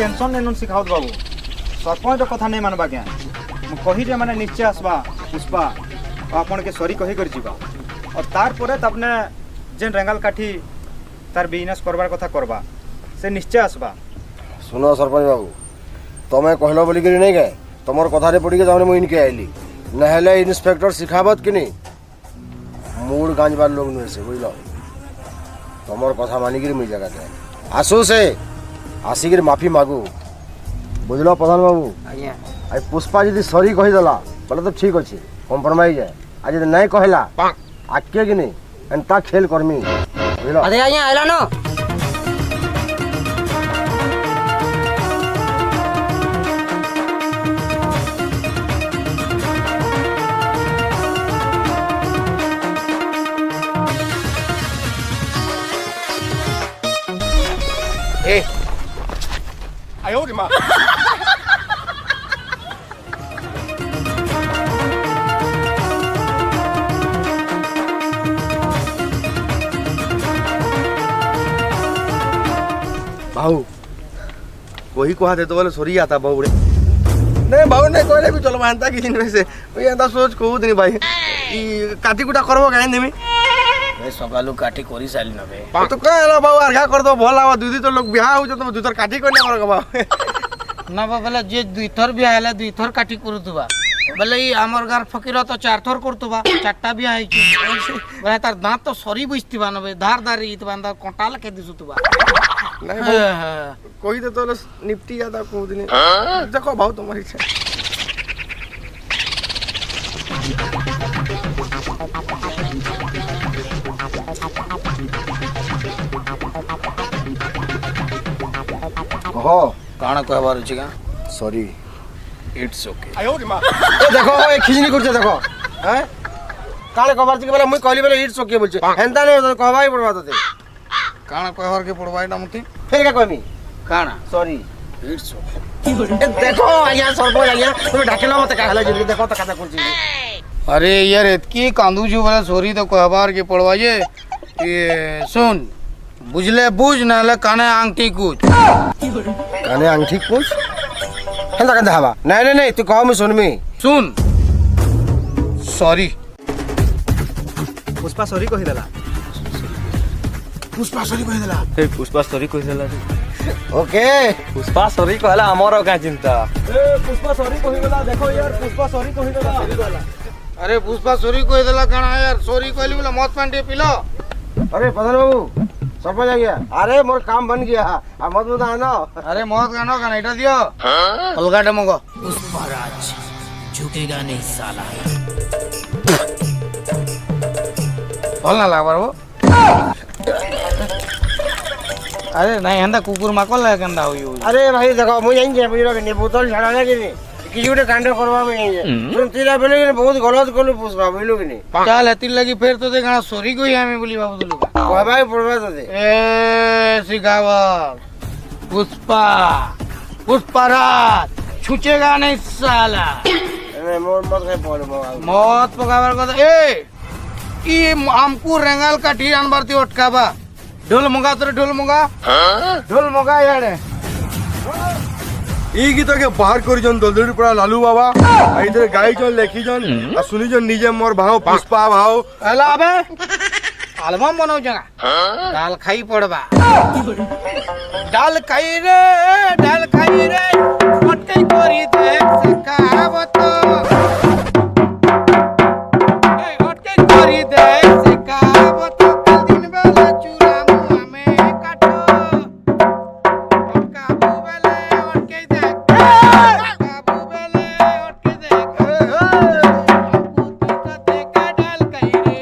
Tension नहीं सिखाओ बाबू सरपंच कथा नहीं मानवा क्या कही जे मैंने निश्चय आसवा पुष्पा आपन के सॉरी कही कर जीवा और तार परे अपने जेन रेंगाल काठी तार बिजनेस करबार कथा करबा से निश्चय आसवा। सुनो सरपंच बाबू तुम्हें कहल बोलिक नहीं गए तुम कथा पड़ी के मुझे इनके आईली नहले इन्स्पेक्टर सिखावत कि नहीं मूड गांजबार लोग नुहे से बुझल तुम कथा मानिक मुझे जगह आसू से आसिक माफी मागू बुझल प्रधान बाबू आज पुष्पा जी सॉरी कहीदेला बोले तो ठीक अच्छे कम्प्रोमाइज है आज नहीं कहला आके कि नहीं एंता खेल करमी बुझल अरे आया आइला न ए 哎呦我的妈！ भाऊ वही कहा थे तो बोले सॉरी आता बाबू नहीं भाऊ नहीं कहले भी चलो मानता कि दिन में से भाई एंता सोच कहू दिन भाई ई काटी कुटा करबो काहे देमी ए सकालू काठी कोरी साली न बे तो कहला बाबू अर्घा कर दो भला हुआ दीदी तो लोग बियाह हो तो दुतर काटी कोने मर बाबू ना बोले जे दुई थर भी आइला दुई थर काठी करूतबा बोले ई हमर घर फकीर तो चार थर करतबा चारटा भी आई छी बोले तार दांत तो सरी बुझतिबा न बे धार धार इत बांदा कोटा लके दिसुतबा नहीं कोई तो निपटी जाता को दिन देखो भाऊ तुम्हारी इच्छा कहो काना कहबार अछि का सॉरी इट्स ओके 哎呦我的妈！ देखो ए खिजनी करछे देखो हैं काले कबार छी बोले मुई कहली बोले इट्स ओके बोलछे हेंता नहीं कहबाई पड़बा तते काना कहबार के पड़बा एटा मते फिर क्या कहमी काना सॉरी इट्स ओके देखो आया सरपंच आया तुम डाकिलो मते कहला जी देखो तो कथा करछी अरे यार एतकी कांदू जो वाला सोरी तो कहबार के पड़वा ये सुन बुझले बुझ नाले काने आंगठी कुछ काने अंगठी कुछ हेंता कंदा हवा नहीं नहीं तू कहो मैं सुनमी सुन सॉरी पुष्पा सॉरी कही देला पुष्पा सॉरी कहि देला ए पुष्पा सॉरी कही देला ओके पुष्पा सॉरी कहला हमरो का चिंता ए पुष्पा सॉरी कही देला देखो यार पुष्पा सॉरी कही देला अरे पुष्पा सॉरी कह देला काना यार सॉरी कहली बोला मत पांडे पिलो अरे प्रधान बाबू सरपंच आ गया अरे मोर काम बन गया अब मत बता ना अरे मत गानो काना इटा दियो अलगा डमगो पुष्पराज झुकेगा नहीं साला भल ना लागबार वो अरे नहीं हंदा कुकुर माको लगे कंदा होई अरे भाई देखो मुझे यहीं जे बुझलो कि बोतल छाड़ा ना कि नहीं किसी गोटे कांड करवा में नहीं है तुम तीला बोले कि बहुत गलत कलु पुष्पा बुझलो कि नहीं चल एतिर लगी फिर तो देखा सॉरी कोई हमें बोली बाबू तुलू कहबाई पड़बा तते ए सिखावर पुष्पा पुष्पराज छुचेगा नहीं साला अरे मोर मत कहे बोल मौत पकावर को ए ई हमको रेंगाल काठी अनबरती अटकाबा ढोल मंगा तोरे ढोल मंगा यार ई गीत के बाहर करी जन दलदली पड़ा लालू बाबा आ इधर गाई जन लेखी जन आ सुनी जन निजे मोर भाव पुष्पा भाव एला अबे आलबम बनाओ जगह डाल खाई पड़बा डाल खाई रे पटकई करी देख सकावत ए पटकई करी देख सकावत कल दिन बेला चूरा मुआ में काटो काबू बेले अटके देख काबू बेले अटके देख हमको तो देखा डाल खाई रे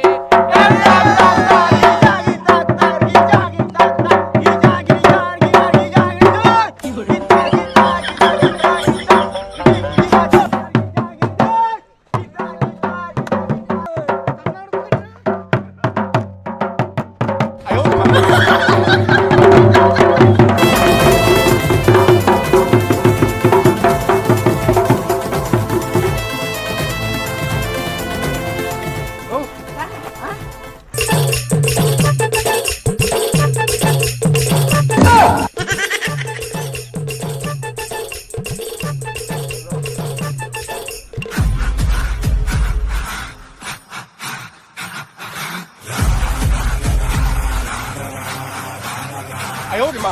呦我的妈！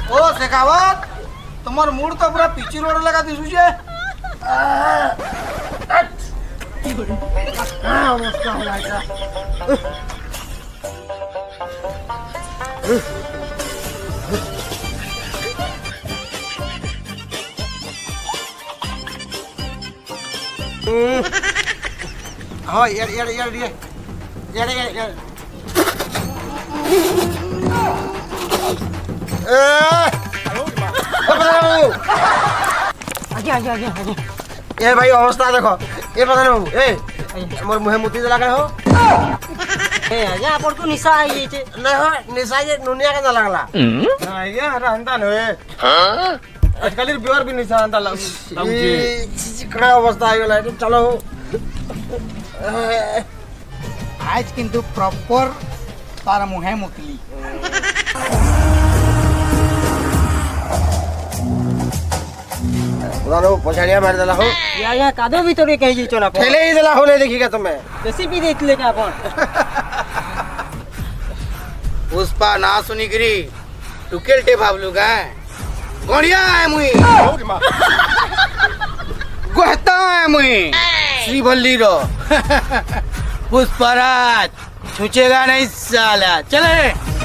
ओ शेखावत तुम्हार मूड तो पूरा पिची रोड लगा दिसु छे हाँ यार ये भाई अवस्था देखो ये पता नहीं बाबू ए मोर मुहे मुती देला के हो ए आजा आपन को निशा आई छे नहीं हो निशा ये नुनिया के ना लगला ଆଜ୍ଞା ହେଟା ହେନ୍ତା ନୁହେଁ ଆଜିକାଲି ବିଅର ବି ନିଶା ହେନ୍ତା ଲାଗୁଛି कड़ा अवस्था हो गला चलो आज किंतु प्रॉपर तार मुहे मुतली उदानो पछाड़िया मार देला हो या कादो भीतर के कहि चला पर ठेले ही देला हो नहीं देखिगा तुम्हें बेसी भी देतले का अपन पुष्पा ना सुनी गिरी टुकेल टे भाबलू का गणिया है मुई 哎呦我的妈！ गोहता है मुई श्रीवल्ली रो पुष्पराज छूचेगा नहीं साला चले